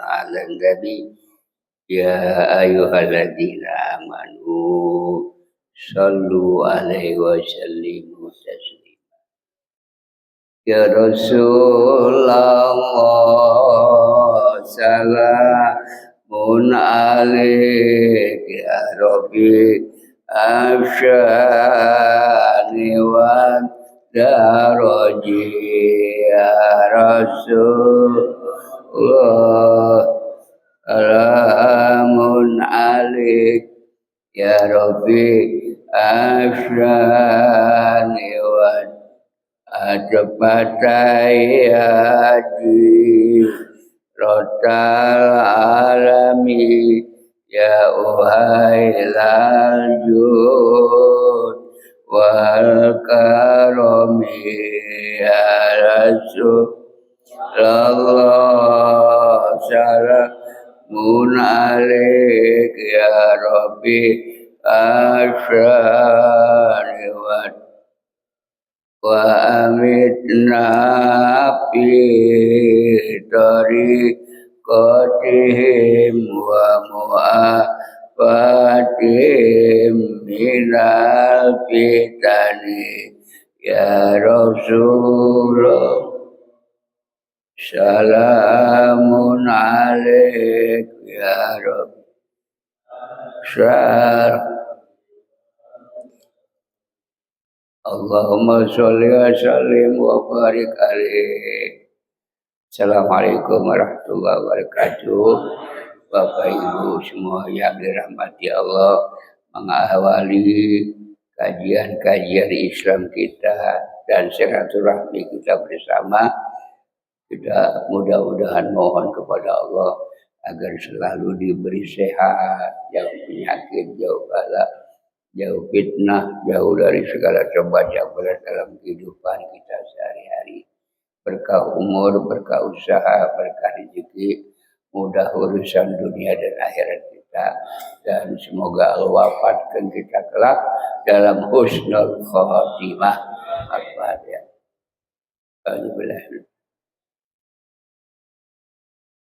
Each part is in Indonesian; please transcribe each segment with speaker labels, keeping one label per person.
Speaker 1: على النبي يا أيها الذين آمنوا صلوا عليه وسلموا تسليما يا رسول الله سلام عليك يا ربي أفشاني ودرجي يا رسول الله سلام عليك يا ربي أفشاني ودرجي Rotal alami ya uhailal jud wal karami ya Rasulullah salamun alaik ya Rabbi asyari wa amitna fi tariqatihim wa mu'afatihim minal fitani ya Rasulullah salamun alaik ya Rabbi Allahumma sholli wa sallim wa barik alaihi. Assalamualaikum warahmatullahi wabarakatuh. Bapak Ibu semua yang dirahmati Allah, mengawali kajian-kajian Islam kita dan silaturahmi kita bersama. Kita mudah-mudahan mohon kepada Allah agar selalu diberi sehat, jauh penyakit, jauh bala, jauh fitnah, jauh dari segala cobaan yang berat dalam kehidupan kita sehari-hari. Berkah umur, berkah usaha, berkah rezeki, mudah urusan dunia dan akhirat kita. Dan semoga Allah wafatkan kita kelak dalam husnul khotimah. Al-Fatihah.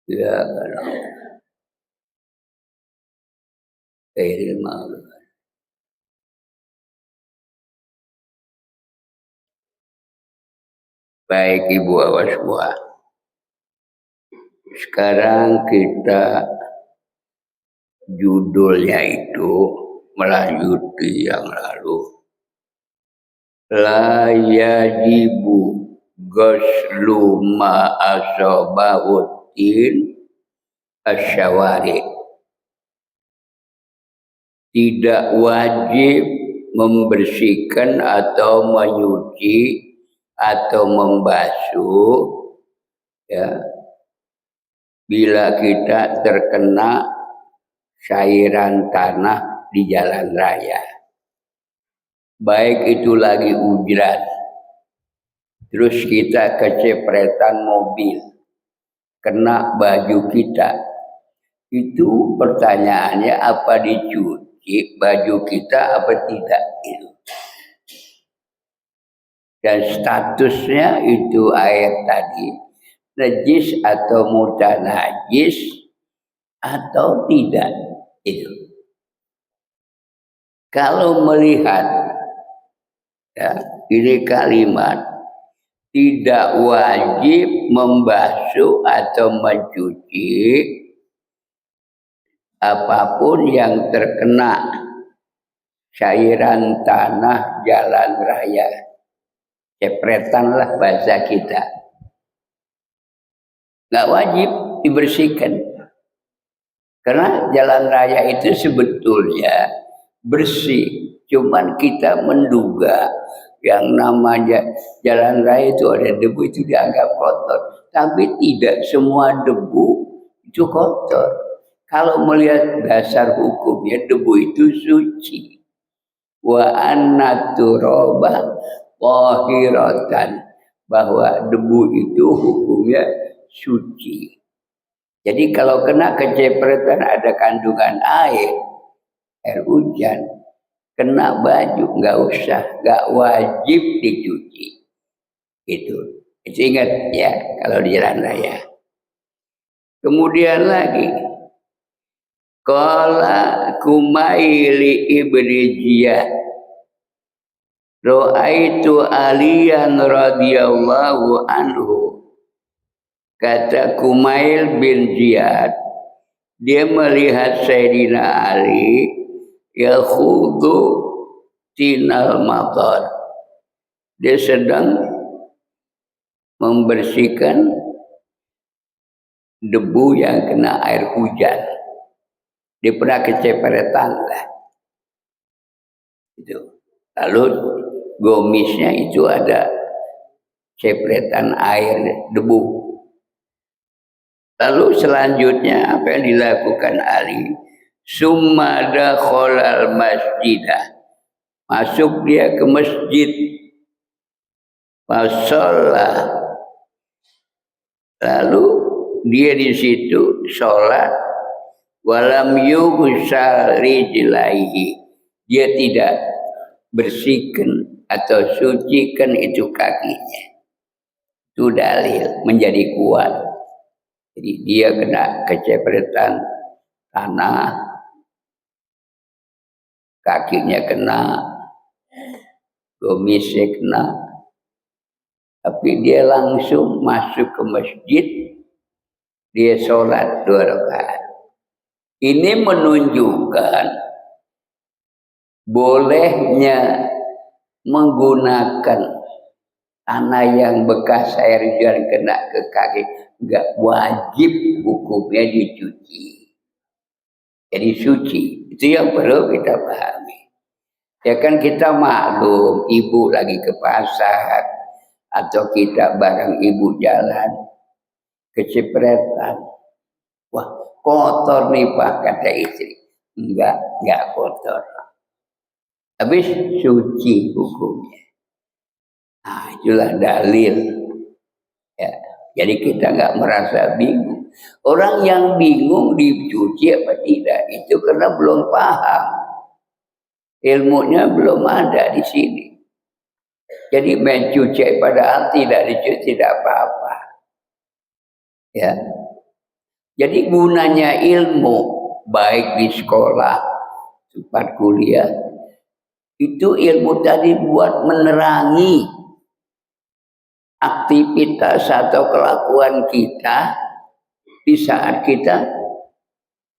Speaker 1: Ya Allah. Khairil ma'lum. Baik Ibu awas semua. Sekarang kita judulnya itu melanjuti yang lalu. La yajibu ghuslu ma asabahutin asyawari. Tidak wajib membersihkan atau menyuci atau membasuh ya bila kita terkena cairan tanah di jalan raya, baik itu lagi hujan terus kita kecepretan mobil kena baju kita, itu pertanyaannya apa dicuci baju kita apa tidak itu. Dan statusnya itu air tadi najis atau mutanajis atau tidak itu. Kalau melihat ya, ini kalimat tidak wajib membasuh atau mencuci apapun yang terkena cairan tanah jalan raya. Cepretan lah bahasa kita. Nggak wajib dibersihkan. Karena jalan raya itu sebetulnya bersih. Cuman kita menduga yang namanya jalan raya itu ada debu itu dianggap kotor. Tapi tidak semua debu itu kotor. Kalau melihat dasar hukumnya debu itu suci. Wa anna turaba tahiratan, bahwa debu itu hukumnya suci. Jadi kalau kena kecepretan ada kandungan air hujan, kena baju nggak usah, nggak wajib dicuci. Itu ingat ya kalau di jalan raya. Kemudian lagi, qala Kumaili ibni Ziyad, ra'aitu Aliyan radhiyallahu anhu. Kata Kumail bin Ziyad, dia melihat Sayyidina Ali yakhudu tinal matar. Dia sedang membersihkan debu yang kena air hujan. Dia pernah keceperetan lah. Itu. Lalu gomisnya itu ada cepretan air debu. Lalu selanjutnya apa yang dilakukan Ali? Summa dakhalal masjidah. Masuk dia ke masjid. Fasallah. Lalu dia di situ sholat. Walam yughsal rijlaihi. Dia tidak bersihkan atau sucikan itu kakinya. Itu dalil menjadi kuat. Jadi dia kena kecepretan tanah, kakinya kena, gomisnya kena, tapi dia langsung masuk ke masjid, dia sholat 2 rakaat. Ini menunjukkan bolehnya menggunakan tanah yang bekas air hujan kena ke kaki, enggak wajib hukumnya dicuci. Jadi suci, itu yang perlu kita pahami. Ya kan kita maklum, ibu lagi ke pasar atau kita bareng ibu jalan kecipretan. Wah, kotor nih Pak, kata istri. Enggak kotor. Habis suci hukumnya. Nah, itulah dalil. Ya, jadi kita enggak merasa bingung. Orang yang bingung dicuci apa tidak, itu karena belum paham. Ilmunya belum ada di sini. Jadi mencuci padahal tidak dicuci tidak apa-apa. Ya. Jadi gunanya ilmu baik di sekolah, tempat kuliah, itu ilmu tadi buat menerangi aktivitas atau kelakuan kita di saat kita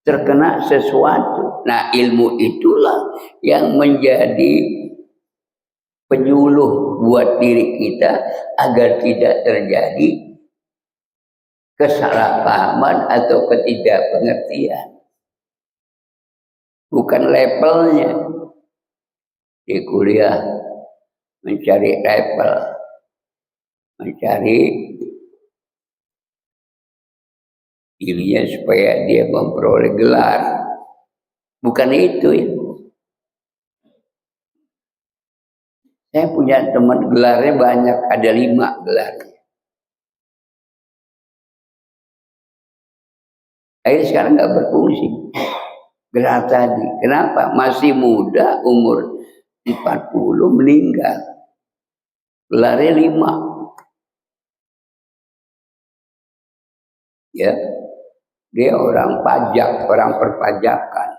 Speaker 1: terkena sesuatu. Nah, ilmu itulah yang menjadi penyuluh buat diri kita agar tidak terjadi kesalahpahaman atau ketidakpengertian. Bukan levelnya. Di kuliah mencari level, mencari dirinya supaya dia memperoleh gelar. Bukan itu ya. Saya punya teman gelarnya banyak, ada 5 gelarnya. Akhirnya sekarang nggak berfungsi. Gelar tadi. Kenapa? Masih muda, umur 40 meninggal. Gelarnya 5. Ya. Dia orang pajak, orang perpajakan.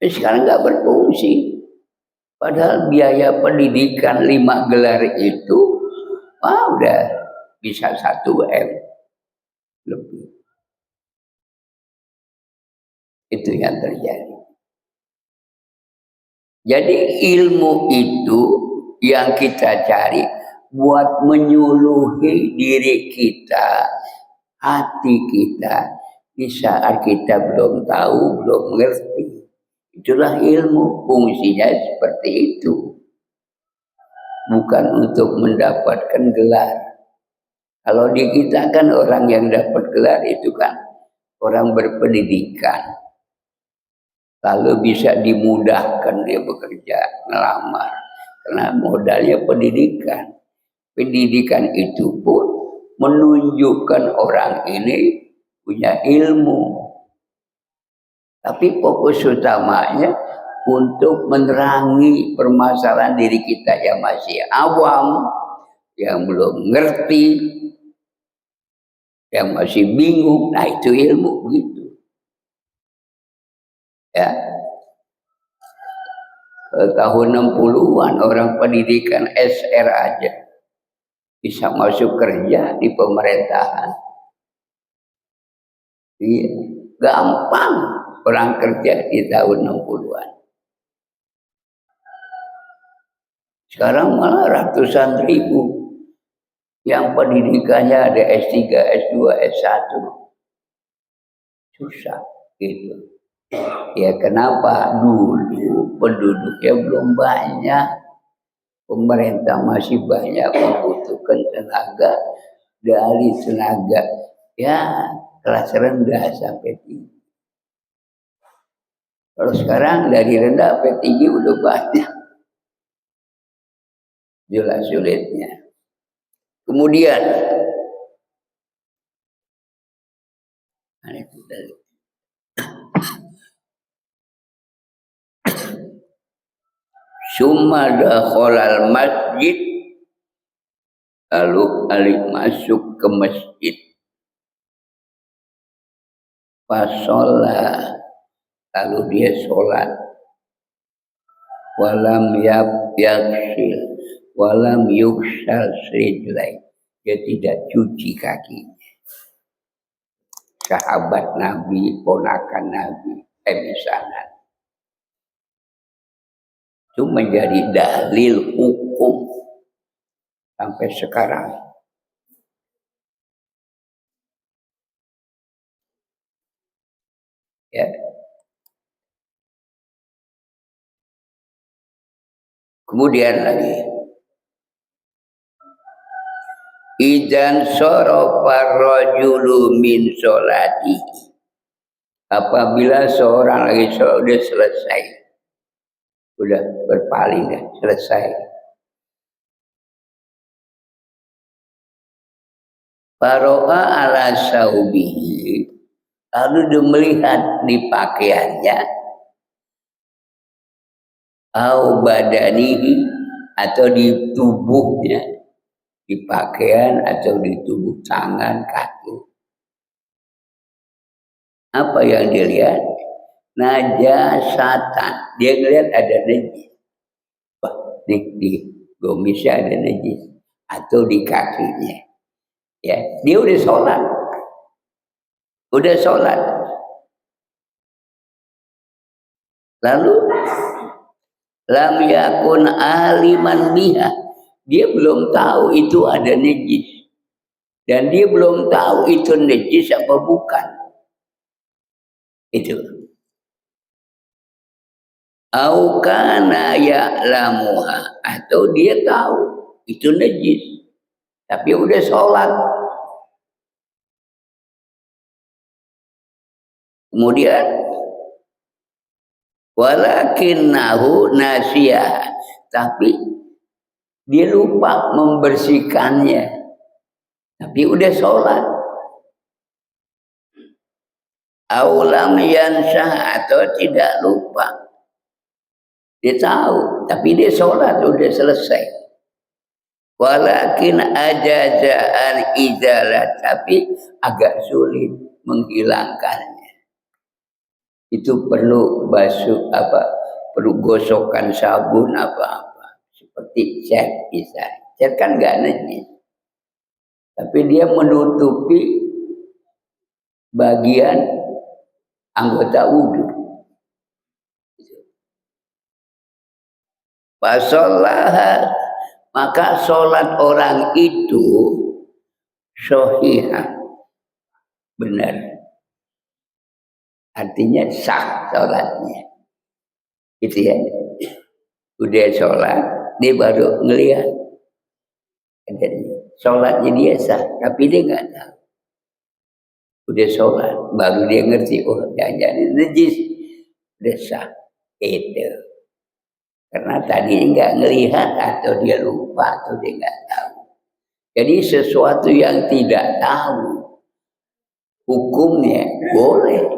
Speaker 1: Sekarang nggak berfungsi. Padahal biaya pendidikan 5 gelar itu, udah bisa 1 M lebih. Itu yang terjadi. Jadi ilmu itu yang kita cari buat menyuluhi diri kita, hati kita di saat kita belum tahu, belum mengerti. Itulah ilmu, fungsinya seperti itu. Bukan untuk mendapatkan gelar. Kalau di kita kan orang yang dapat gelar itu kan orang berpendidikan. Lalu bisa dimudahkan dia bekerja, ngelamar. Karena modalnya pendidikan. Pendidikan itu pun menunjukkan orang ini punya ilmu. Tapi fokus utamanya untuk menerangi permasalahan diri kita yang masih awam, yang belum ngerti. yang masih bingung, nah itu ilmu begitu. Ya, tahun 60-an orang pendidikan SR aja bisa masuk kerja di pemerintahan. Iya, gampang orang kerja di tahun 60-an. Sekarang malah ratusan ribu yang pendidikannya ada S3, S2, S1. Susah gitu. Ya kenapa? Dulu penduduknya belum banyak. Pemerintah masih banyak membutuhkan tenaga dari tenaga ya kelas rendah sampai tinggi. Kalau sekarang dari rendah sampai tinggi udah banyak. Jelas sulitnya. Kemudian summa dakhalal masjid, lalu Ali masuk ke masjid. Fasolah, lalu dia sholat. Walam yaksil, walam yuksal rijlai, dia tidak cuci kakinya. Sahabat Nabi, ponakan Nabi, misalnya. Itu menjadi dalil hukum sampai sekarang. Ya. Kemudian lagi, idzan sarafa rajulu min sholati, apabila seorang lagi sholat udah selesai, udah berpaling dah, selesai. Faro'a ala saubihi, lalu dia melihat di pakaiannya, au badanihi, atau di tubuhnya, di pakaian atau di tubuh tangan, kaki. Apa yang dia lihat? Najasatan. Dia ngelihat ada najis. Wah, di gomisnya ada najis. Atau di kakinya. Ya, dia udah sholat. Udah sholat. Lalu lam yakun aliman biha. Dia belum tahu itu ada najis. Dan dia belum tahu itu najis apa bukan. Itu. Au kana ya'lamuha, atau dia tahu itu najis. Tapi udah sholat. Kemudian walakinnahu nasiyah, tapi dia lupa membersihkannya. Tapi udah sholat. Aulam yansah, atau tidak lupa. Dia tahu, tapi dia sholat udah selesai. Walakin ajaza al-izalah, tapi agak sulit menghilangkannya. Itu perlu basuh perlu gosokan sabun apa-apa. Seperti cat bisa. Cat kan nggak najis. Tapi dia menutupi bagian anggota wudhu. Fasolah, maka sholat orang itu sahihah, benar. Artinya sah sholatnya. Gitu ya. Udah sholat, dia baru ngelihat. Sholatnya dia sah, tapi dia nggak tahu. Udah sholat, baru dia ngerti, oh jangan-jangan najis. Udah sah. Itu. Karena tadi nggak ngelihat, atau dia lupa, atau dia nggak tahu. Jadi sesuatu yang tidak tahu hukumnya boleh.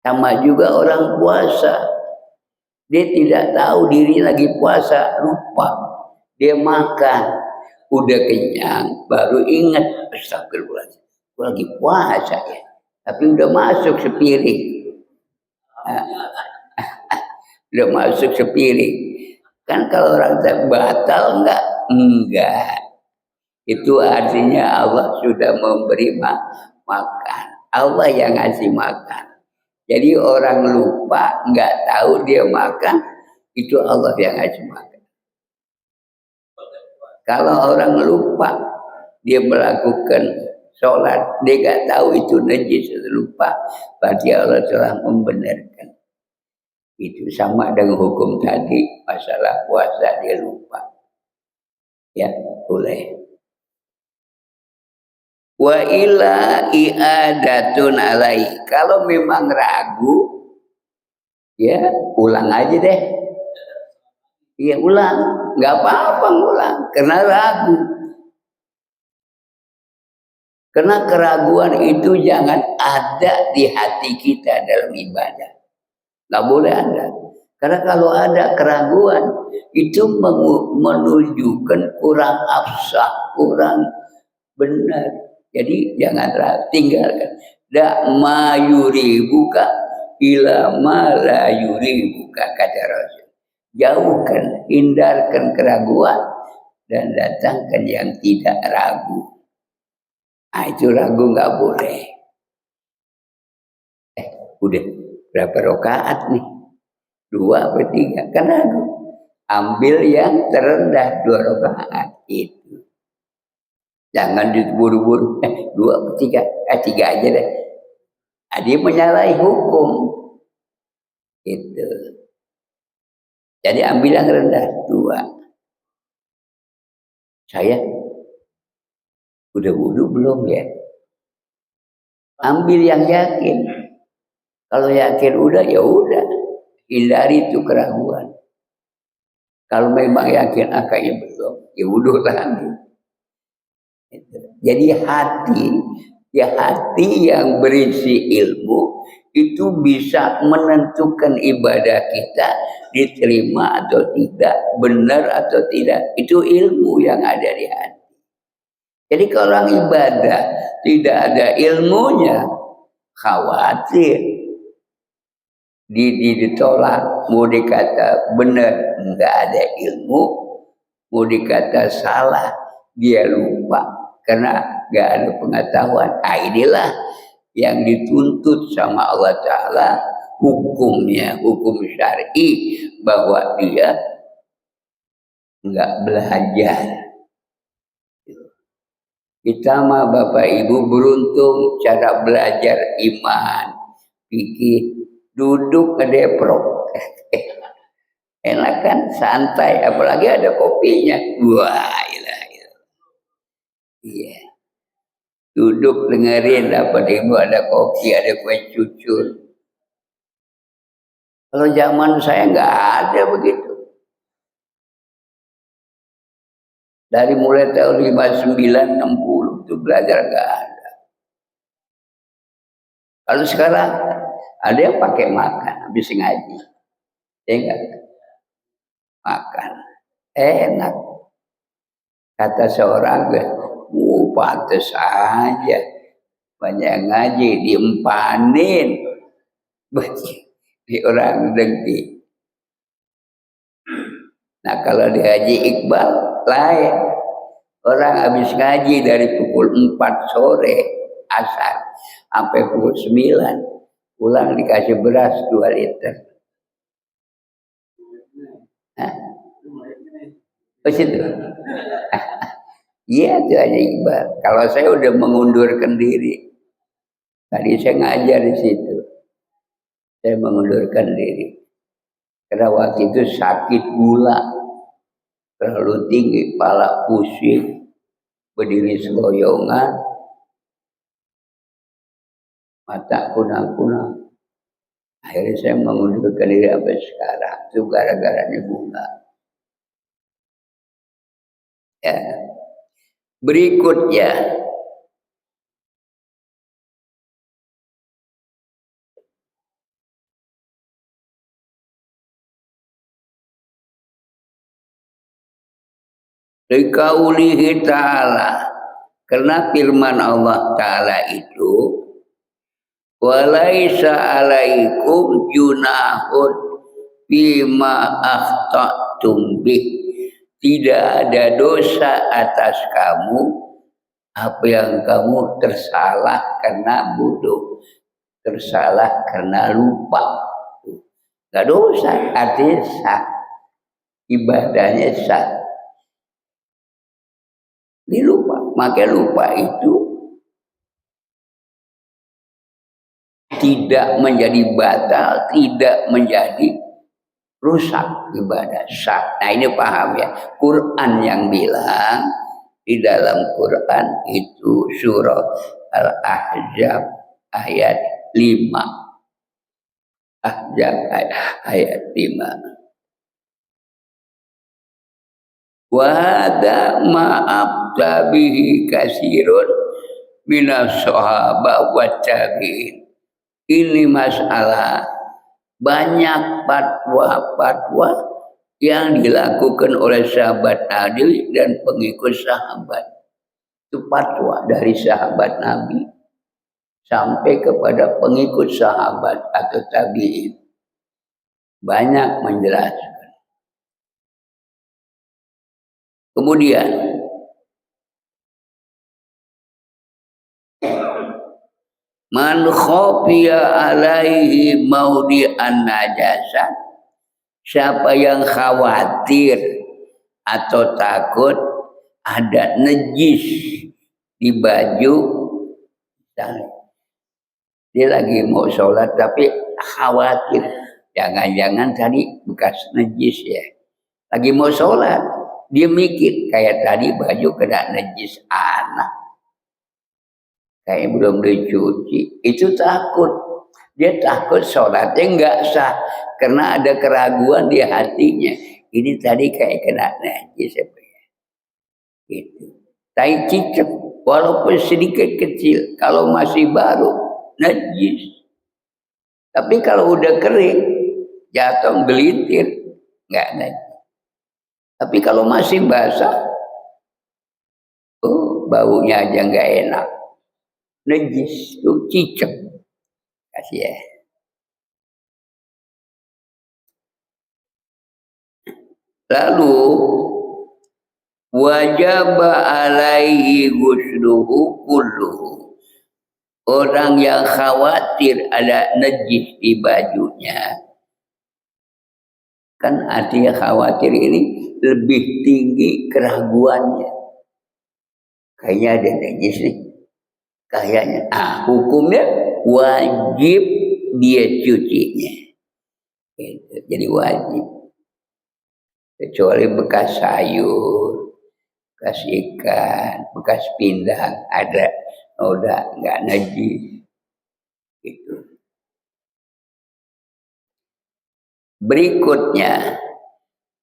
Speaker 1: Sama juga orang puasa, dia tidak tahu diri lagi puasa, lupa, dia makan, udah kenyang, baru ingat, astagfirullahaladzim, gua lagi puasa ya. Tapi udah masuk sepiring. Nah, udah masuk sepiring. Kan kalau orang batal enggak? Enggak. Itu artinya Allah sudah memberi makan. Allah yang ngasih makan. Jadi orang lupa, enggak tahu dia makan, itu Allah yang ngasih makan. Kalau orang lupa, dia melakukan sholat, dia enggak tahu itu najis, lupa, berarti Allah telah membenarkan. Itu sama dengan hukum tadi, masalah puasa dia lupa. Ya, boleh. Wa ila i'adatun alaihi. Kalau memang ragu, ya ulang aja deh. Ya ulang, nggak apa-apa ngulang, karena ragu. Karena keraguan itu jangan ada di hati kita dalam ibadah. Nggak boleh ada. Karena kalau ada keraguan, itu menunjukkan kurang absah, kurang benar. Jadi jangan tinggalkan. Da ma yuri buka ila ma la yuri buka, kata Rasul. Jauhkan, hindarkan keraguan dan datangkan yang tidak ragu. Nah, itu ragu nggak boleh. Udah berapa rakaat nih? 2 atau 3? Kan ragu. Ambil yang terendah 2 rakaat itu. Jangan diburu-buru. 2 atau 3? 3 aja deh. Nah, dia menyalahi hukum. Itu. Jadi ambil yang rendah 2. Saya udah wudu belum ya? Ambil yang yakin. Kalau yakin udah, ya udah. Hindari itu keraguan. Kalau memang yakin kayaknya belum, ya wudu lagi. Jadi hati yang berisi ilmu itu bisa menentukan ibadah kita diterima atau tidak, benar atau tidak. Itu ilmu yang ada di hati. Jadi kalau orang ibadah tidak ada ilmunya, khawatir ditolak. Mau dikata benar, enggak ada ilmu. Mau dikata salah, dia lupa karena enggak ada pengetahuan. Nah, inilah yang dituntut sama Allah Ta'ala, hukumnya, hukum syar'i, bahwa dia enggak belajar. Kita mah Bapak Ibu beruntung cara belajar iman, fikih, duduk ngedeprok. Enak kan, santai, apalagi ada kopinya. Wah, ilah. Iya. Duduk dengerin Bapak Ibu, ada kopi, ada kue cucur. Kalau zaman saya nggak ada begitu. Dari mulai tahun 59, 60 itu belajar nggak ada. Kalau sekarang ada yang pakai makan habis ngaji, ya enggak? Makan enak, kata seorang, pantes aja banyak ngaji diempanin di orang dengki. Nah kalau di Haji Iqbal lain, orang habis ngaji dari pukul 4 sore asar sampai pukul 9, pulang dikasih beras 2 liter. Oh situ. Iya itu Haji Iqbal. Kalau saya udah mengundurkan diri, tadi saya ngajar di situ, saya mengundurkan diri. Karena waktu itu sakit gula, terlalu tinggi, kepala pusing, berdiri seloyongan, mata kunang-kunang. Akhirnya saya mengundurkan diri sampai sekarang. Itu gara-garanya gula. Ya. Berikutnya, Liqaulihi ta'ala, karena firman Allah Ta'ala itu, walaisa alaikum junahun bima akhtatum bih, tidak ada dosa atas kamu apa yang kamu tersalah karena bodoh, tersalah karena lupa. Gak dosa, artinya sah, ibadahnya sah. Dilupa, maka lupa itu tidak menjadi batal, tidak menjadi rusak ibadah sah. Nah ini paham ya. Quran yang bilang di dalam Quran itu surah Al-Ahzab ayat 5. Ahzab ayat 5. Wahada ma'abda bihi kasirun minas sahabat wa tabi'in. Ini masalah banyak fatwa-fatwa yang dilakukan oleh sahabat Nabi dan pengikut sahabat. Itu fatwa dari sahabat Nabi sampai kepada pengikut sahabat atau tabi'in. Banyak menjelaskan. Kemudian man khafiya alaihi maudi'an najasah, siapa yang khawatir atau takut ada najis di baju, dia lagi mau sholat tapi khawatir jangan-jangan tadi bekas najis ya, lagi mau sholat dia mikir kayak tadi baju kena najis anak, kayak belum dicuci, itu takut. Dia takut sholatnya nggak sah karena ada keraguan di hatinya. Ini tadi kayak kena najis apa ya? Gitu. Tai cicak walaupun sedikit kecil, kalau masih baru najis. Tapi kalau udah kering, jatuh gelintir, nggak najis. Tapi kalau masih basah, baunya aja nggak enak. Najis itu cicak. Kasih ya. Lalu wajib alaihi ghusluhu kulluhu. Orang yang khawatir ada najis di bajunya, kan artinya khawatir ini lebih tinggi keraguannya. Kayaknya ada najis nih. Kayaknya. Hukumnya wajib dia cucinya. Gitu. Jadi wajib. Kecuali bekas sayur, bekas ikan, bekas pindang, ada noda nggak najis. Gitu. Berikutnya,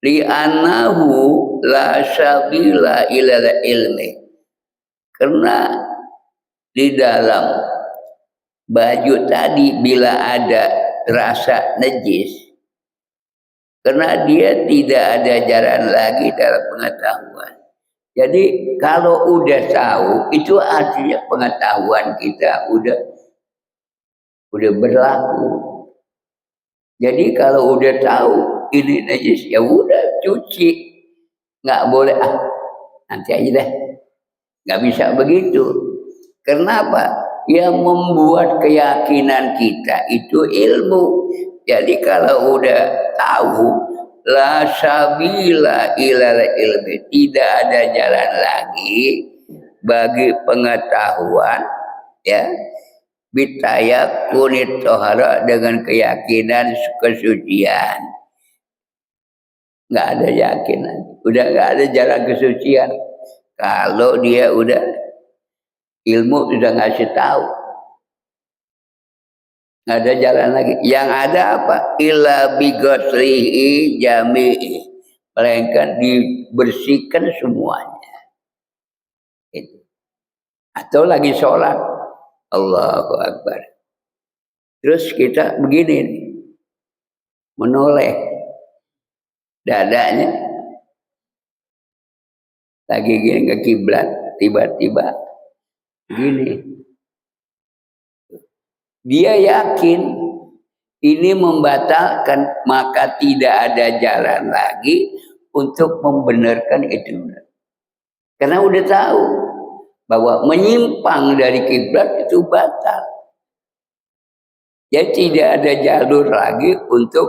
Speaker 1: li'annahu la sabila ilal ilmi, karena di dalam baju tadi bila ada rasa najis, karena dia tidak ada jalan lagi dalam pengetahuan. Jadi kalau udah tahu, itu artinya pengetahuan kita udah berlaku. Jadi kalau udah tahu ini najis, ya udah cuci, nggak boleh nanti aja deh, nggak bisa begitu. Kenapa? Yang membuat keyakinan kita itu ilmu. Jadi kalau udah tahu la sabila ilal ilmi, tidak ada jalan lagi bagi pengetahuan, ya, bitaya kunit tohara, dengan keyakinan kesucian. Nggak ada yakinan, udah nggak ada jalan kesucian. Kalau dia udah ilmu sudah ngasih tahu, nggak ada jalan lagi. Yang ada apa? Illa bigosrihi jami'i, melainkan dibersihkan semuanya. Itu. Atau lagi sholat, Allahu Akbar. Terus kita begini, menoleh dadanya, lagi gini ke kiblat, tiba-tiba gini, dia yakin ini membatalkan, maka tidak ada jalan lagi untuk membenarkan itu. Karena udah tahu bahwa menyimpang dari kiblat itu batal. Jadi tidak ada jalur lagi untuk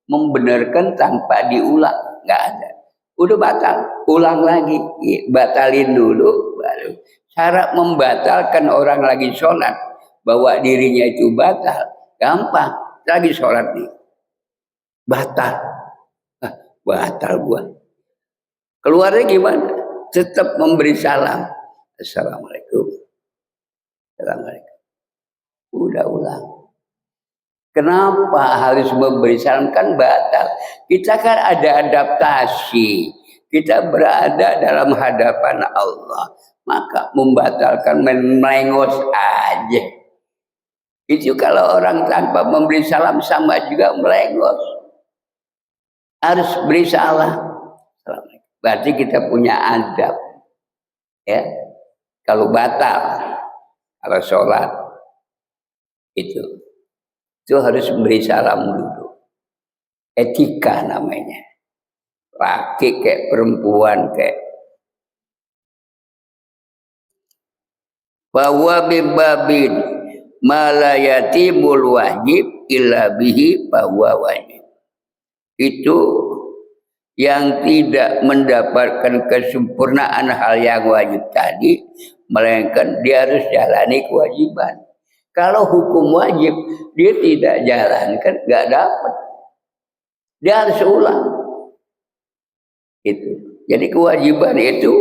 Speaker 1: membenarkan tanpa diulang, nggak ada. Udah batal, ulang lagi, batalin dulu, baru. Cara membatalkan orang lagi sholat, bahwa dirinya itu batal, gampang. Lagi sholat nih, batal, batal gua. Keluarnya gimana? Tetap memberi salam. Assalamualaikum. Assalamualaikum. Udah ulang. Kenapa harus memberi salam? Kan batal. Kita kan ada adaptasi. Kita berada dalam hadapan Allah. Maka membatalkan melengos aja. Itu kalau orang tanpa memberi salam sama juga melengos. Harus beri salam. Berarti kita punya adab. Ya. Kalau batal, kalau sholat, itu harus memberi salam dulu. Etika namanya. Laki kayak perempuan kayak. Bahwa bibabin malayatimul wajib illa bihi bahwa wajib. Itu yang tidak mendapatkan kesempurnaan hal yang wajib tadi, melainkan dia harus jalani kewajiban. Kalau hukum wajib dia tidak jalankan, nggak dapat. Dia harus ulang. Itu. Jadi kewajiban itu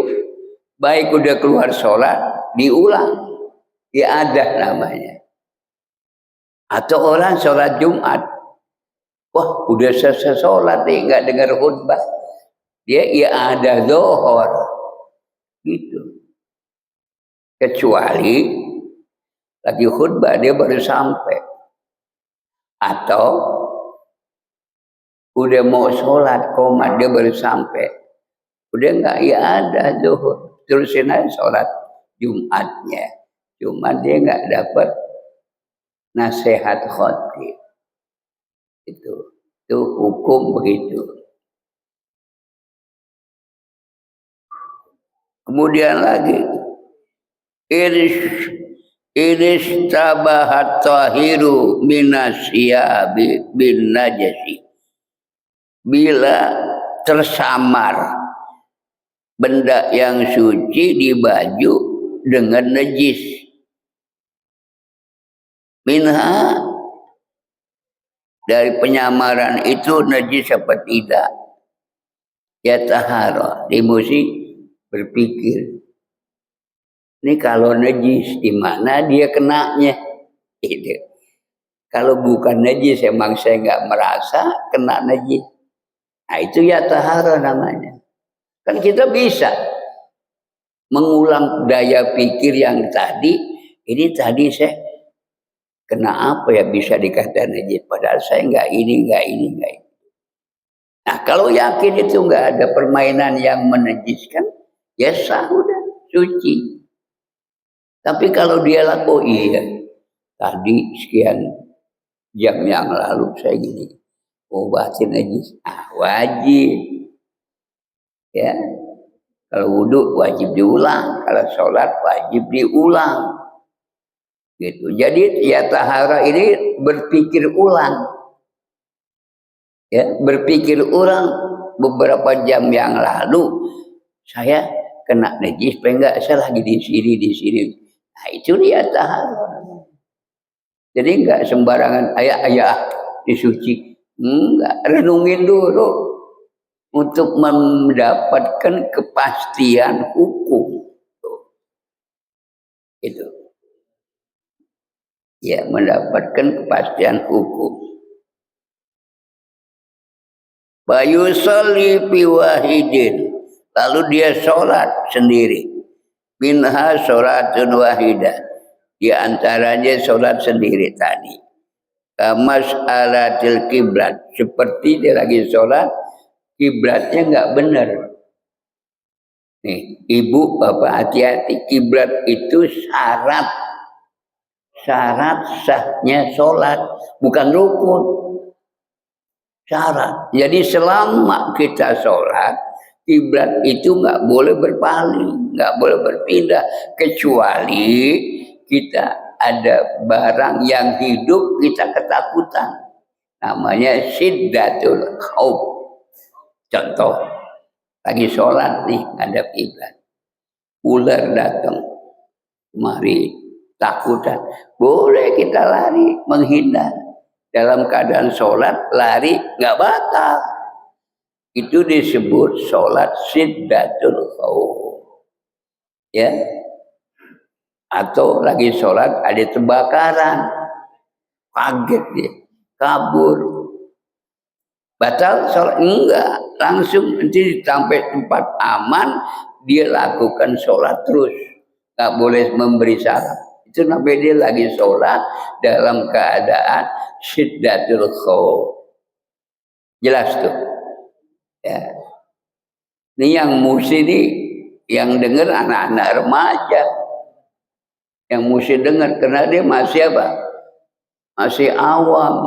Speaker 1: baik udah keluar sholat, diulang, diadah namanya. Atau orang sholat Jumat, wah udah selesai sholat nih, nggak dengar khutbah, dia ada zuhur, gitu. Kecuali lagi khutbah dia baru sampai, atau udah mau sholat komat dia baru sampai, udah nggak ada zuhur, terusin aja sholat Jumatnya, cuma dia nggak dapat nasihat khotib. Itu hukum begitu. Kemudian lagi Iris tabahat tahiru minasyabi bin najasi. Bila tersamar benda yang suci di baju dengan najis. Minha, dari penyamaran itu najis apa tidak? Ya tahara, dia mesti berpikir. Ini kalau najis di mana dia kenanya? Itu. Kalau bukan najis emang saya nggak merasa kena najis. Nah itu ya tahara namanya. Kan kita bisa mengulang daya pikir yang tadi. Ini tadi saya kena apa ya bisa dikatakan najis? Padahal saya nggak ini. Nah kalau yakin itu nggak ada permainan yang menajiskan, ya sah udah suci. Tapi kalau dia laku, iya, tadi sekian jam yang lalu saya gini, obatin najis, wajib. Ya, kalau wudhu wajib diulang, kalau sholat wajib diulang. Gitu. Jadi ya tahara ini berpikir ulang. Ya, berpikir ulang beberapa jam yang lalu saya kena najis, enggak saya lagi di sini. Nah itu dia tahara. Jadi enggak sembarangan ayah disuci. Enggak, renungin dulu untuk mendapatkan kepastian hukum. Itu. Ya, mendapatkan kepastian hukum. Bayusalli fi wahidin. Lalu dia sholat sendiri. Minha sholatun wahidah. Di antaranya sholat sendiri tadi. Mas'alatil kiblat. Seperti dia lagi sholat, kiblatnya nggak benar. Nih, ibu, bapak hati-hati. Kiblat itu syarat sahnya sholat, bukan rukun. Syarat. Jadi selama kita sholat, kiblat itu nggak boleh berpaling, nggak boleh berpindah, kecuali kita ada barang yang hidup kita ketakutan. Namanya syiddatul khauf. Contoh, lagi sholat nih ngadap kiblat, ular datang, mari takutan, boleh kita lari menghindar. Dalam keadaan sholat lari nggak batal, itu disebut sholat syiddatul khauf, ya. Atau lagi sholat ada kebakaran, kaget dia, kabur, batal sholat? Enggak, langsung nanti sampai tempat aman dia lakukan sholat terus, nggak boleh memberi salam. Itu sampai dia lagi sholat dalam keadaan syiddatul khauf. Jelas tuh ya. Ini yang mesti yang dengar anak-anak remaja, yang mesti dengar, karena dia masih apa, masih awam,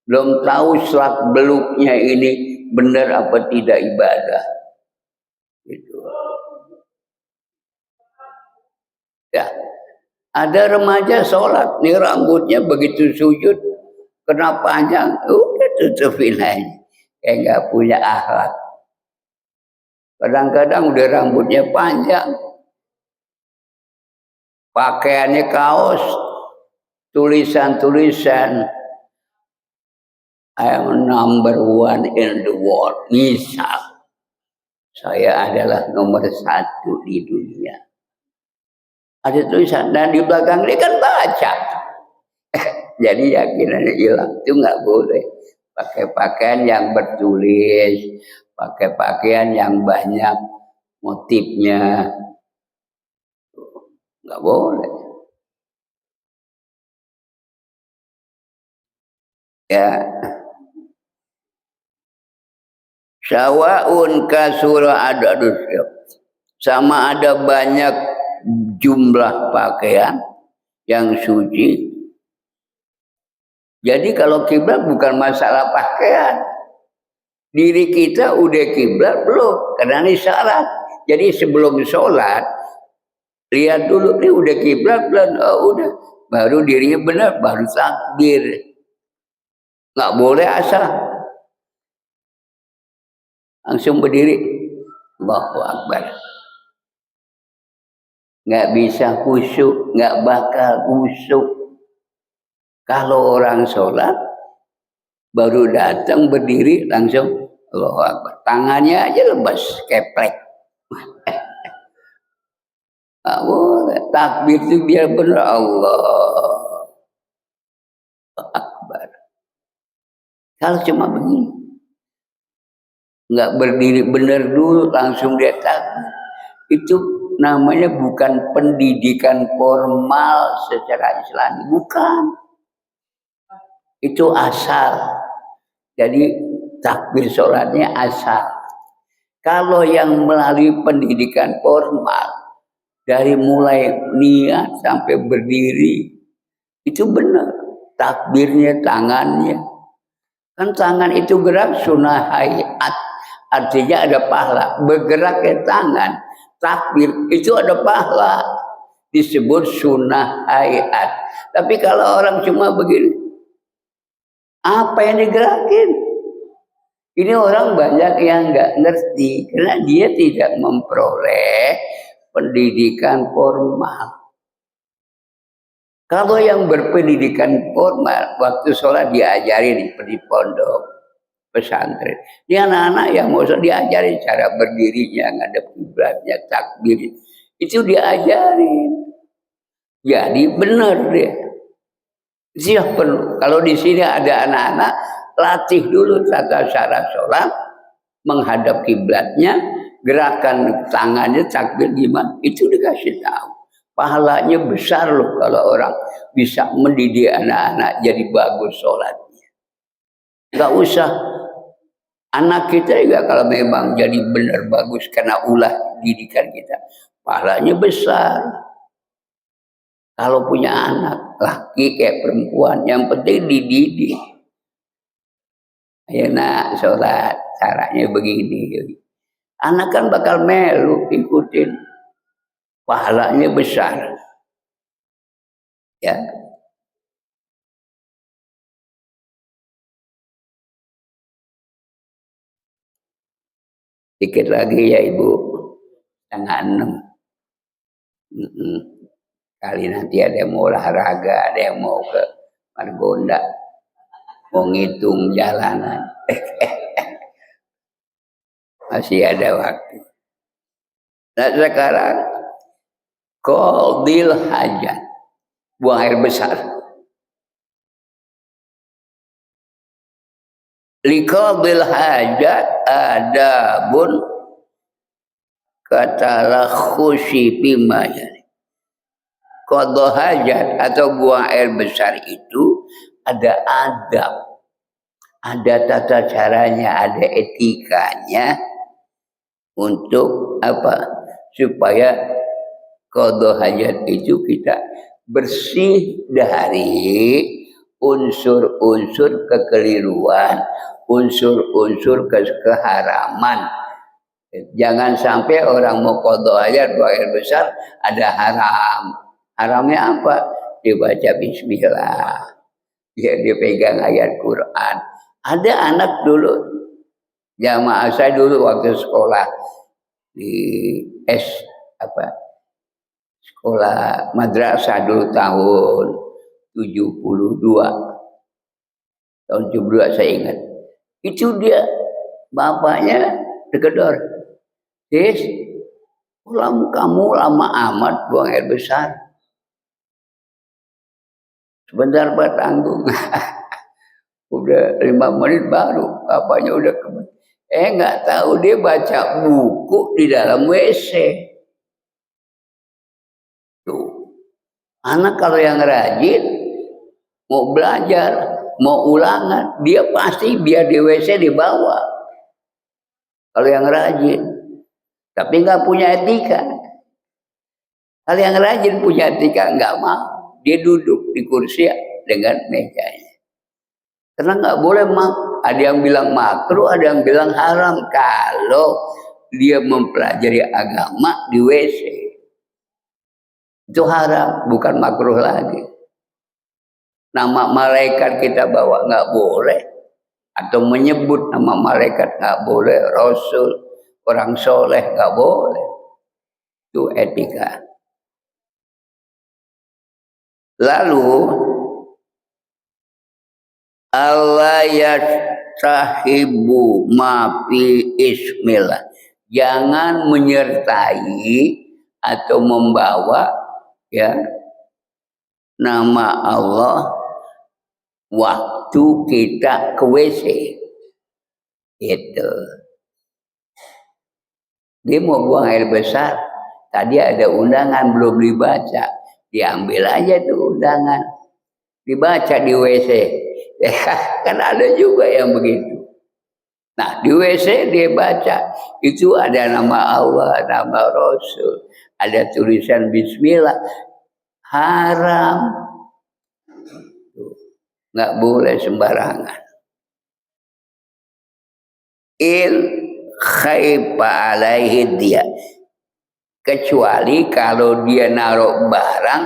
Speaker 1: belum tahu selak beluknya ini benar apa tidak ibadah gitu. Ya, ada remaja sholat nih rambutnya begitu sujud kena panjang, udah tutupin aja, kayak nggak punya akhlak. Kadang-kadang udah rambutnya panjang, pakaiannya kaos, tulisan-tulisan, I am number one in the world. Misal, saya adalah nomor 1 di dunia. Ada tulisan, dan di belakang dia kan baca. Jadi yakinannya hilang. Itu nggak boleh. Pakai pakaian yang bertulis, pakai pakaian yang banyak motifnya, nggak boleh. Ya. Sawaun kasura adadus, sama ada banyak jumlah pakaian yang suci. Jadi kalau kiblat bukan masalah pakaian, diri kita udah kiblat belum, karena ini syarat. Jadi sebelum sholat lihat dulu nih udah kiblat belum, oh udah, baru dirinya benar, baru takbir. Nggak boleh asal langsung berdiri, Allahu Akbar. Nggak bisa khusyuk, nggak bakal khusyuk. Kalau orang sholat baru datang berdiri langsung Allahu Akbar, tangannya aja lepas keplek. Nggak boleh, takbir itu biar benar, Allah Akbar. Kalau cuma begini, nggak berdiri benar dulu langsung dia takbir, itu namanya bukan pendidikan formal secara Islam, bukan. Itu asal. Jadi takbir sholatnya asal. Kalau yang melalui pendidikan formal, dari mulai niat sampai berdiri, itu benar. Takbirnya tangannya. Kan tangan itu gerak sunnah hayat. Artinya ada pahala. Bergeraknya tangan, takbir itu ada pahala. Disebut sunnah hayat. Tapi kalau orang cuma begini, apa yang digerakin? Ini orang banyak yang nggak ngerti karena dia tidak memperoleh pendidikan formal. Kalau yang berpendidikan formal, waktu sholat diajarin di pondok pesantren. Ini anak-anak yang mau diajarin cara berdirinya, ngadep kiblatnya, takbir. Itu diajarin. Jadi benar dia. Siap perlu. Kalau di sini ada anak-anak, latih dulu tata cara sholat, menghadap kiblatnya, gerakan tangannya, takbir gimana, itu dikasih tahu. Pahalanya besar loh kalau orang bisa mendidik anak-anak jadi bagus sholatnya. Nggak usah Anak kita juga kalau memang jadi benar bagus karena ulah didikan kita, pahalanya besar. Kalau punya anak, laki kayak perempuan, yang penting dididik. Ayo nak sholat, caranya begini. Anak kan bakal melu ikutin, pahalanya besar. Ya, dikit lagi ya Ibu, 5:30. Kali nanti ada yang mau olahraga, ada yang mau ke Margonda, mau ngitung jalanan. Masih ada waktu. Nah sekarang qadil hajat, buang air besar. Liqadil hajat adabun katalakhusi bimanya. Qadha hajat atau buang air besar itu ada adab, ada tata caranya, ada etikanya untuk apa? Supaya qadha hajat itu kita bersih dari unsur-unsur kekeliruan, unsur-unsur keharaman. Jangan sampai orang mau qadha hajat buang air besar ada haram. Haramnya apa? Dibaca bismillah. Dia pegang ayat Quran. Ada anak dulu, jamaah saya dulu waktu sekolah di sekolah madrasah dulu tahun 72. Tahun 72 saya ingat. Itu dia bapaknya digedor. Kamu lama amat buang air besar. Sebentar Pak tanggung. Udah 5 menit baru bapaknya udah kembali. Nggak tahu dia baca buku di dalam WC. Tuh. Anak kalau yang rajin mau belajar, mau ulangan, dia pasti biar di WC dibawa. Kalau yang rajin, tapi nggak punya etika. Kalau yang rajin punya etika nggak mau. Dia duduk di kursi dengan mejanya. Karena nggak boleh ada yang bilang makruh, ada yang bilang haram kalau dia mempelajari agama di WC. Itu haram, bukan makruh lagi. Nama malaikat kita bawa nggak boleh, atau menyebut nama malaikat nggak boleh, Rasul, orang soleh nggak boleh. Itu etika. Lalu Allah yastahibu ma fi ismillah. Jangan menyertai atau membawa ya nama Allah waktu kita ke WC. Itu. Dia mau buang air besar. Tadi ada undangan belum dibaca. Diambil aja tuh undangan. Dibaca di WC. Kan ada juga yang begitu. Nah di WC dia baca. Itu ada nama Allah, nama Rasul. Ada tulisan Bismillah. Haram. Nggak boleh sembarangan. Il khaifa alaihi dia. Kecuali kalau dia naruh barang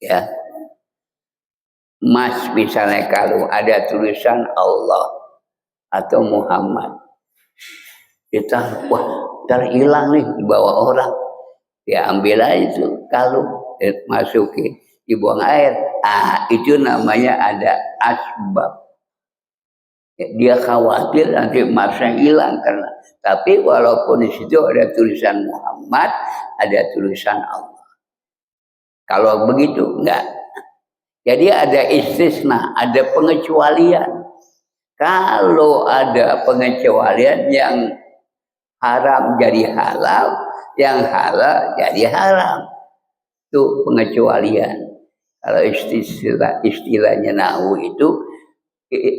Speaker 1: ya, emas misalnya, kalau ada tulisan Allah atau Muhammad, kita terhilang nih dibawa orang, ya ambil aja itu kalau masukin, dibuang air. Itu namanya ada asbab. Dia khawatir nanti emasnya hilang karena, tapi walaupun di situ ada tulisan Muhammad, ada tulisan Allah. Kalau begitu enggak. Jadi ada istisna, ada pengecualian. Kalau ada pengecualian, yang haram jadi halal, yang halal jadi haram. Itu pengecualian. Kalau istilahnya nahwu itu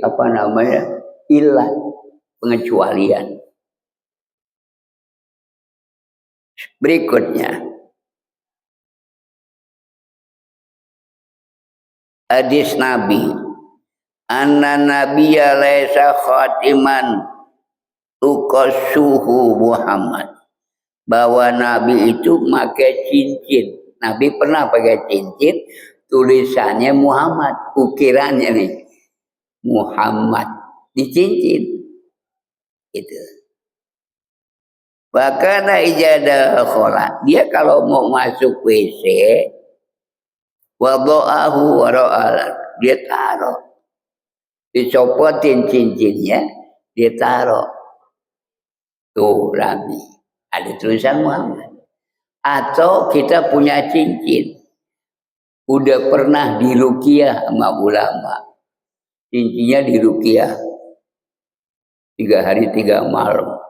Speaker 1: apa namanya? Ilat. pengecualian. Berikutnya, hadis Nabi, anna nabiyya laisa khatiman tuqassuhu Muhammad, bahwa Nabi itu pakai cincin. Nabi pernah pakai cincin, tulisannya Muhammad, ukirannya nih Muhammad di cincin itu. Bahkan ijadah khola, dia kalau mau masuk WC, wada'ahu wara'al, dia taruh, dicopotin cincinnya, dia taruh. Tuh Nabi, ada tulisan Muhammad. Atau kita punya cincin, udah pernah diruqyah sama ulama, cincinnya diruqyah 3 hari 3 malam.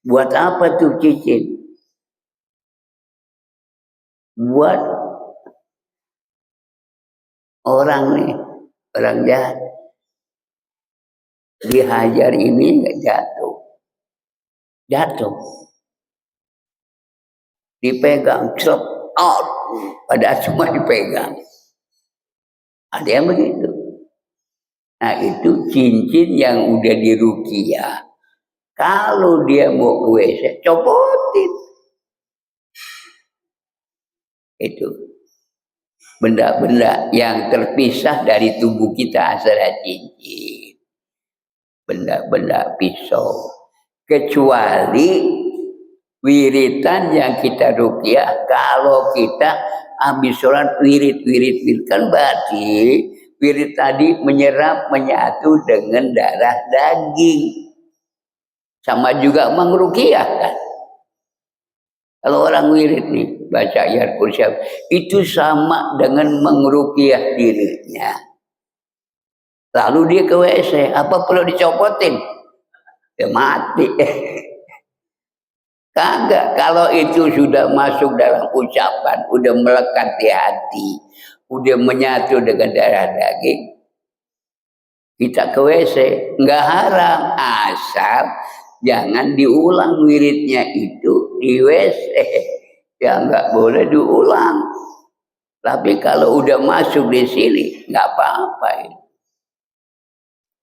Speaker 1: Buat apa tuh cincin? Buat orang nih, orang jahat, dihajar ini nggak jatuh, dipegang, celep, out, pada semua dipegang. Ada yang begitu. Nah itu cincin yang udah diruqyah. Kalau dia mau ke WC, copotin. Itu benda-benda yang terpisah dari tubuh kita adalah cincin. Benda-benda pisau. Kecuali wiritan yang kita ruqyah, kalau kita habis sholat wirid kan berarti wirid tadi menyatu dengan darah daging. Sama juga mengruqyah kan. Kalau orang wirid nih baca ayat kursi itu sama dengan mengruqyah dirinya. Lalu dia ke WC, apa perlu dicopotin? Ya mati. Kagak, kalau itu sudah masuk dalam ucapan, udah melekat di hati, udah menyatu dengan darah daging, kita ke WC, nggak haram, asal jangan diulang wiridnya itu di WC, ya nggak boleh diulang. Tapi kalau udah masuk di sini, nggak apa-apa.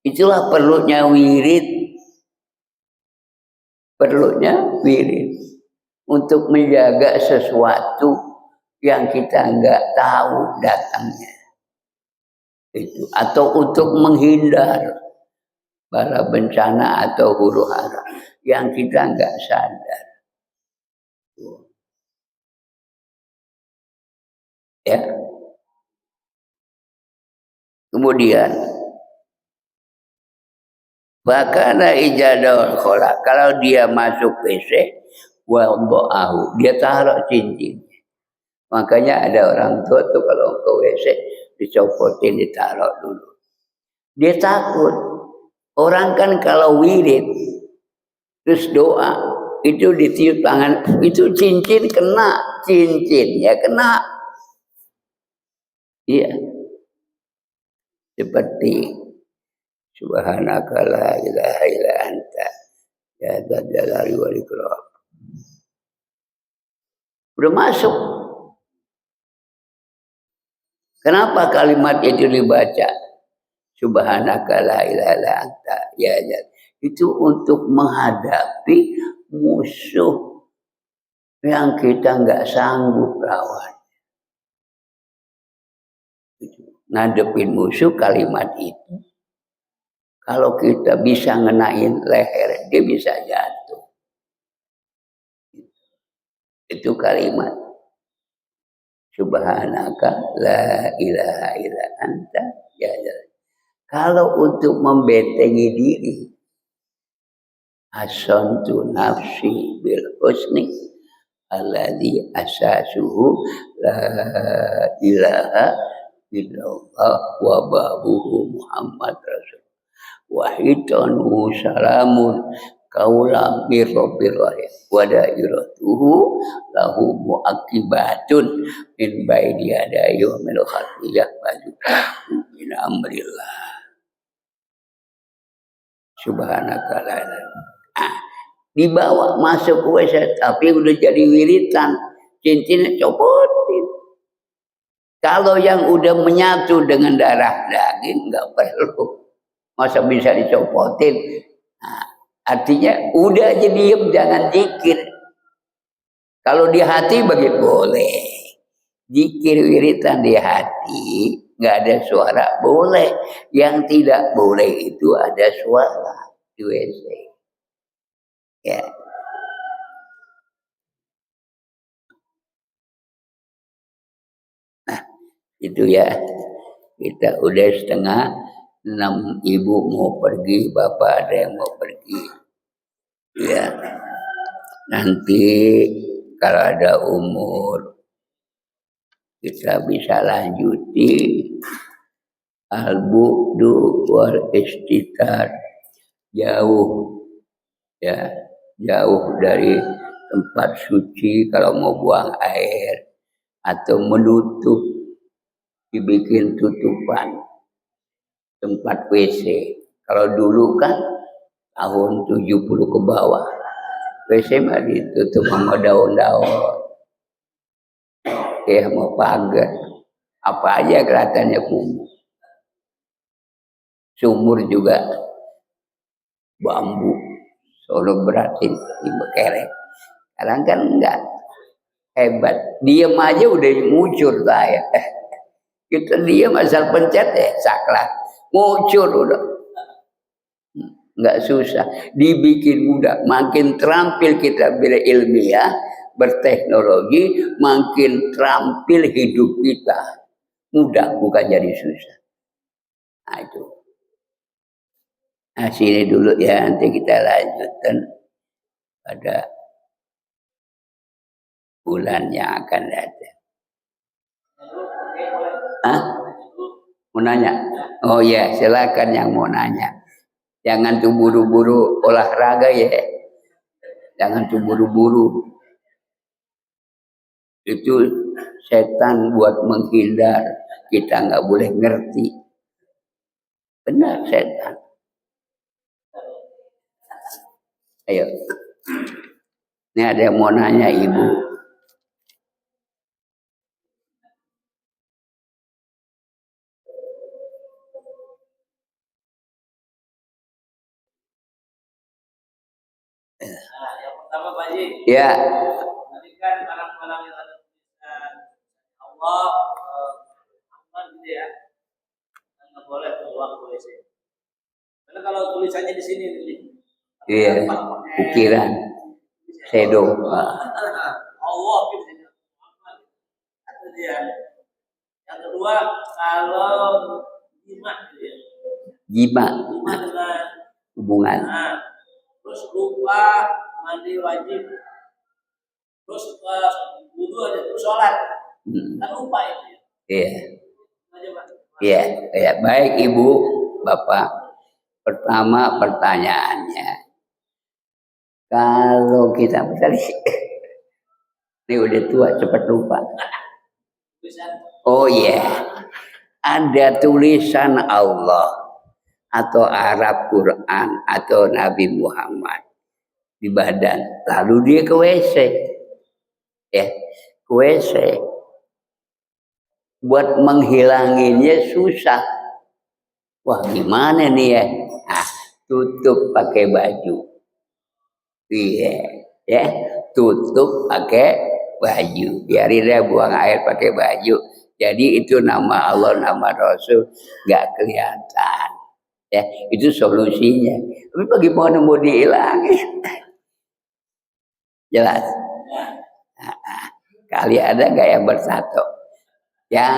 Speaker 1: Itulah perlunya wirid. Perlunya wirid untuk menjaga sesuatu yang kita nggak tahu datangnya. Itu atau untuk menghindar bara bencana atau huru hara yang kita nggak sadar. Ya. Kemudian bahkan ijadah khola, kalau dia masuk WC, wada'ahu, dia taruh cincin. Makanya ada orang tua tuh kalau ke WC dicopotin, ditaruh dulu. Dia takut. Orang kan kalau wirid terus doa itu ditiup tangan, itu cincin kena, cincin ya kena. Iya. Seperti subhanaka la ilaha illa anta ya dzal jalali wal ikram. Udah masuk. Kenapa kalimat itu dibaca? Subhanaka la ilaha illa anta ya dzal. Itu untuk menghadapi musuh yang kita nggak sanggup lawan. Ngadepin musuh kalimat itu. Kalau kita bisa ngenain leher, dia bisa jatuh. Itu kalimat. Subhanaka la ilaha illa anta ya dzal. Kalau untuk membentengi diri, asantu nafsi bil husni alladzi asasuhu la ilaha illallah wa babuhu Muhammad Rasul. Wahidanu salamun kaulam birrobbirrahim wa dairatuhu lahu muakibatun min baini yadayhi wa min khalfiyah min amrillah. Subhanaka la ilaha illa anta. Dibawa masuk ke WC tapi udah jadi wiritan, cincinnya copotin. Kalau yang udah menyatu dengan darah daging nggak perlu, masa bisa dicopotin. Nah, artinya udah aja diem, jangan zikir. Kalau di hati bagi boleh, zikir wiritan di hati nggak ada suara boleh. Yang tidak boleh itu ada suara di WC. Ya. Itu ya, kita udah 5:30, ibu mau pergi, bapak ada yang mau pergi ya. Nanti kalau ada umur kita bisa lanjuti al-bu'du wal istitar, jauh ya, jauh dari tempat suci kalau mau buang air atau menutup, dibikin tutupan tempat WC. Kalau dulu kan tahun 70 ke bawah, WC mah ditutup sama daun-daun, ya mau pagar, apa aja kelihatannya kumuh. Sumur juga bambu, solo berarti kerek. Sekarang kan enggak, hebat, diem aja udah muncul saya. Kita diem asal pencet saklar, muncul udah. Nggak susah, dibikin mudah. Makin terampil kita berilmiah, berteknologi, makin terampil hidup kita. Mudah, bukan jadi susah. Nah itu. Nah sini dulu ya, nanti kita lanjutkan pada bulan yang akan datang. Hah? Mau nanya? Oh ya, silakan yang mau nanya. Jangan tuh buru-buru olahraga ya. Jangan tuh buru-buru. Itu setan buat menghindar. Kita nggak boleh ngerti. Benar setan. Ayo. Ini ada yang mau nanya ibu.
Speaker 2: Nah, yang pertama Pak Haji.
Speaker 1: Ya.
Speaker 2: Tadi kan barang-barang yang ada tulisan Allah, aman gitu ya. Dan nggak boleh keluar tulisnya. Karena kalau tulisannya di sini nih.
Speaker 1: Iya. Pikiran. Shadow.
Speaker 2: Allah gitu. Aman. Itu dia. Yang kedua kalau jima gitu ya.
Speaker 1: Jima.
Speaker 2: Jima dengan
Speaker 1: Hubungan.
Speaker 2: Nah, terus lupa mandi wajib, terus wudhu aja, terus sholat, kan lupa itu.
Speaker 1: Iya. Iya, ya. Baik ibu, bapak. Pertama pertanyaannya, kalau kita misalnya ini udah tua cepat lupa. Oh iya, ada tulisan Allah atau Arab Quran atau Nabi Muhammad di badan, lalu dia ke WC, ya ke WC, buat menghilanginya susah. Wah gimana nih ya? Nah, tutup pakai baju, iya, ya tutup pakai baju, biarin dia buang air pakai baju. Jadi itu nama Allah, nama Rasul nggak kelihatan. Ya, itu solusinya. Tapi bagaimana mau dihilangin? Jelas. Nah, kali ada nggak yang bertato? Ya,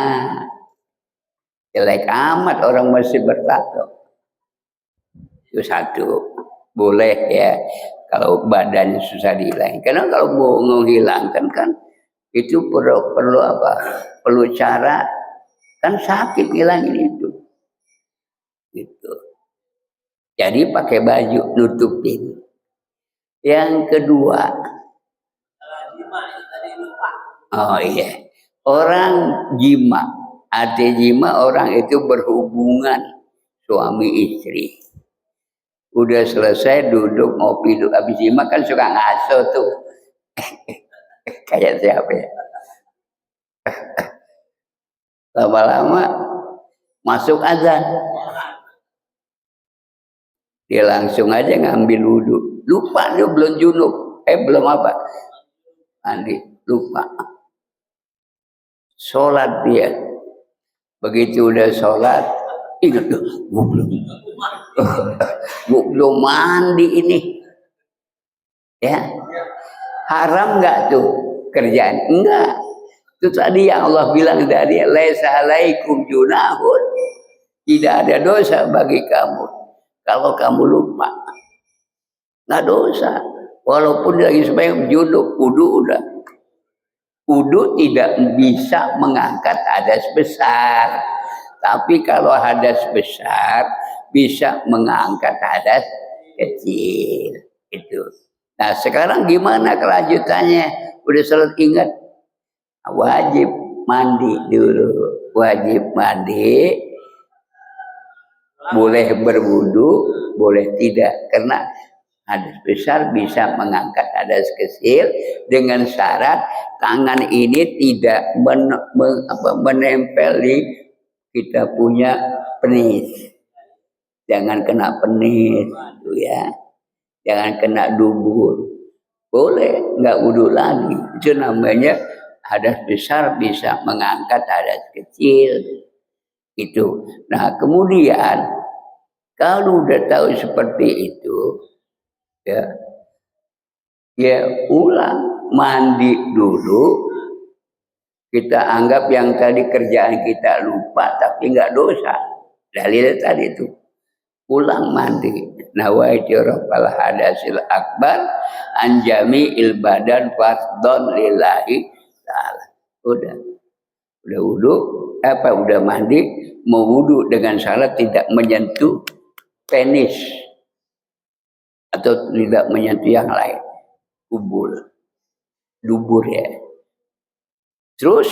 Speaker 1: jelek amat orang masih bertato. Itu satu. Boleh ya, kalau badannya susah dihilangin. Karena kalau mau menghilangkan kan itu perlu apa? Perlu cara, kan sakit ngilangin itu. Gitu. Jadi pakai baju nutupin. Yang kedua, oh iya, orang jima, arti jima orang itu berhubungan suami istri. Udah selesai duduk ngopi dulu. Habis imam kan suka ngaso tuh. Kayak siapa ya? Lama-lama masuk azan. Dia langsung aja ngambil wudhu. Lupa dia belum junub. Belum apa? Mandi. Lupa. Sholat dia. Begitu udah sholat, ingat tuh, gue belum mandi ini. Ya, haram nggak tuh kerjaan? Enggak. Itu tadi yang Allah bilang tadi, laisa alaikum junahun. Tidak ada dosa bagi kamu kalau kamu lupa. Nggak dosa. Walaupun lagi sembahyang junub, wudu udah. Wudu tidak bisa mengangkat hadas besar. Tapi kalau hadas besar bisa mengangkat hadas kecil. Itu. Nah sekarang gimana kelanjutannya? Udah selalu ingat. Wajib mandi dulu. Wajib mandi. Boleh berwudu, boleh tidak. Karena hadas besar bisa mengangkat hadas kecil dengan syarat tangan ini tidak menempel di kita punya penis. Jangan kena penis, ya. Jangan kena dubur. Boleh, nggak wudhu lagi. Itu namanya hadas besar bisa mengangkat hadas kecil. Itu. Nah kemudian kalau udah tahu seperti itu, ya ulang mandi dulu. Kita anggap yang tadi kerjaan kita lupa tapi nggak dosa. Dalil tadi itu ulang mandi. Nawaitu rabbal hadasil akbar anjami il badan fardhon lillahi ta'ala. Udah wudu udah mandi, mau wudu dengan syarat tidak menyentuh penis atau tidak menyentuh yang lain, dubur ya. Terus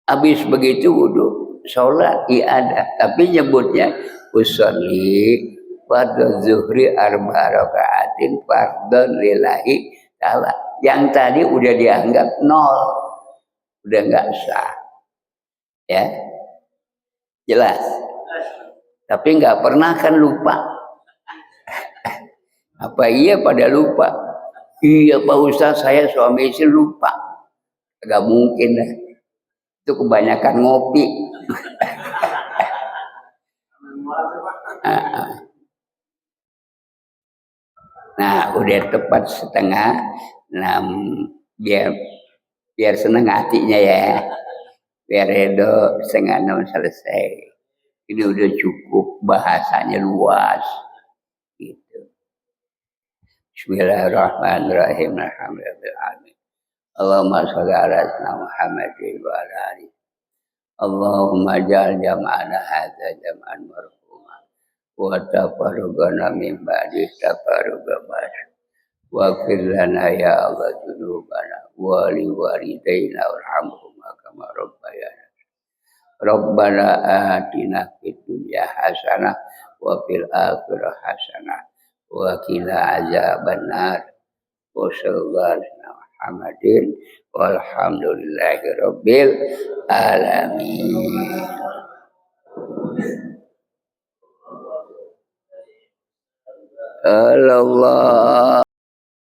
Speaker 1: habis begitu wudu, sholat ada, tapi nyebutnya usolli fardhu zuhri arba rakaatin fardhon lillahi ta'ala. Yang tadi udah dianggap nol, udah nggak sah, ya jelas. Tapi nggak pernah kan lupa. Apa iya pada lupa? Iya Pak Ustaz, saya suami istri lupa. Gak mungkin lah. Itu kebanyakan ngopi. Nah, udah tepat setengah 6. Biar seneng hatinya ya. Biar redo 5:30 selesai. Ini udah cukup, bahasanya luas. Gitu. Bismillahirrahmanirrahim. Alhamdulillahirrahmanirrahim. Allahumma sholli ala sayyidina Muhammadin wa ala alihi. Allahumma ja'al jam'ana hadza jam'an marhuma wa tafarraqana min ba'di tafarruqan ba'd. Waghfir lana ya Allah dzunubana wa li walidayna warhamhuma kama rabbayana. Rabbana atina fid dunya hasanah wa fil akhirati hasanah wa qina azabannar. Wa sallallahu Muhammadin walhamdulillahi rabbil alamin. Allah